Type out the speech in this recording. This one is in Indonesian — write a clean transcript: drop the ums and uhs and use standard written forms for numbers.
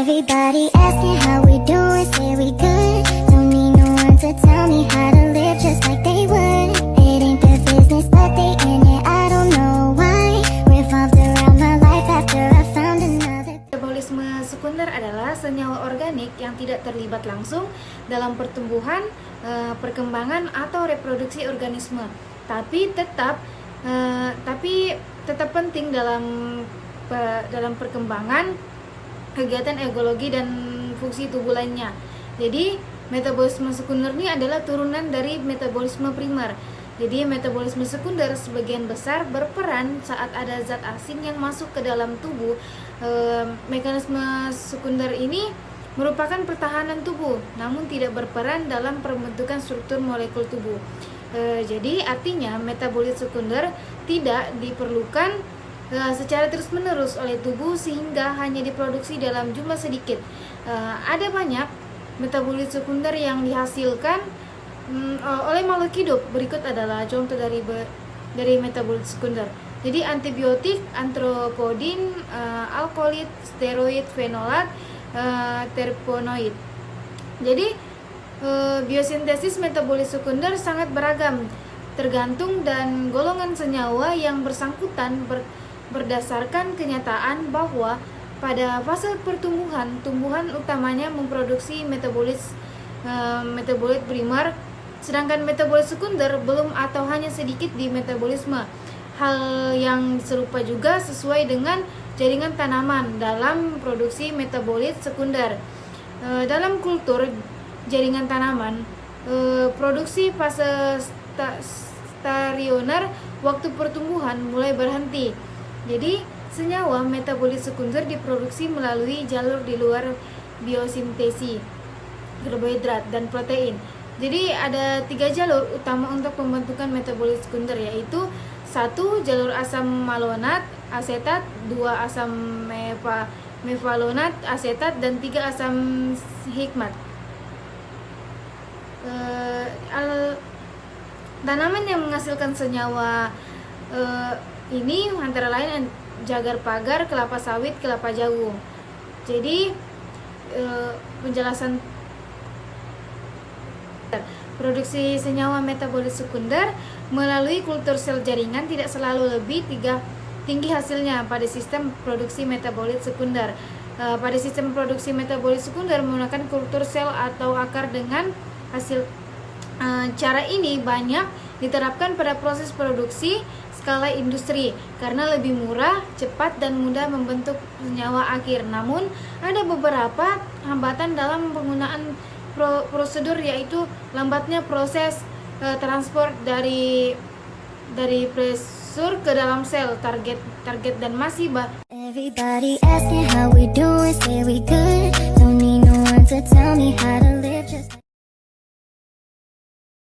Everybody asking how we doing, say we good. Don't need no one to tell me how to live just like they would. It ain't their business but they in it, I don't know why. Revolved around my life after I found another. Metabolisme sekunder adalah senyawa organik yang tidak terlibat langsung dalam pertumbuhan, perkembangan atau reproduksi organisme, tapi tetap penting dalam perkembangan, kegiatan ekologi dan fungsi tubuh lainnya. Jadi metabolisme sekunder ini adalah turunan dari metabolisme primer. Jadi metabolisme sekunder sebagian besar berperan saat ada zat asing yang masuk ke dalam tubuh. Mekanisme sekunder ini merupakan pertahanan tubuh, namun tidak berperan dalam pembentukan struktur molekul tubuh. Jadi artinya metabolit sekunder tidak diperlukan secara terus-menerus oleh tubuh sehingga hanya diproduksi dalam jumlah sedikit. Ada banyak metabolit sekunder yang dihasilkan oleh makhluk hidup. Berikut adalah contoh dari metabolit sekunder. Jadi antibiotik, antropodin, alkaloid, steroid, fenolat, terpenoid. Jadi biosintesis metabolit sekunder sangat beragam, tergantung dan golongan senyawa yang bersangkutan berdasarkan kenyataan bahwa pada fase pertumbuhan, tumbuhan utamanya memproduksi metabolit primer, sedangkan metabolit sekunder belum atau hanya sedikit di metabolisme. Hal yang serupa juga sesuai dengan jaringan tanaman dalam produksi metabolit sekunder. Dalam kultur jaringan tanaman, produksi fase starioner waktu pertumbuhan mulai berhenti. Jadi senyawa metabolit sekunder diproduksi melalui jalur di luar biosintesis karbohidrat dan protein. Jadi ada 3 jalur utama untuk pembentukan metabolit sekunder, yaitu 1. Jalur asam malonat asetat, 2. Asam mefalonat asetat, dan 3. Asam hikmat. Tanaman yang menghasilkan senyawa ini antara lain jagar pagar, kelapa sawit, kelapa jagung. Jadi penjelasan produksi senyawa metabolit sekunder melalui kultur sel jaringan tidak selalu lebih tinggi hasilnya pada sistem produksi metabolit sekunder. Pada sistem produksi metabolit sekunder menggunakan kultur sel atau akar dengan hasil. Cara ini banyak diterapkan pada proses produksi skala industri karena lebih murah, cepat, dan mudah membentuk senyawa akhir. Namun ada beberapa hambatan dalam penggunaan prosedur, yaitu lambatnya proses transport dari presur ke dalam sel target dan masih Everybody asking how we doing, say we good.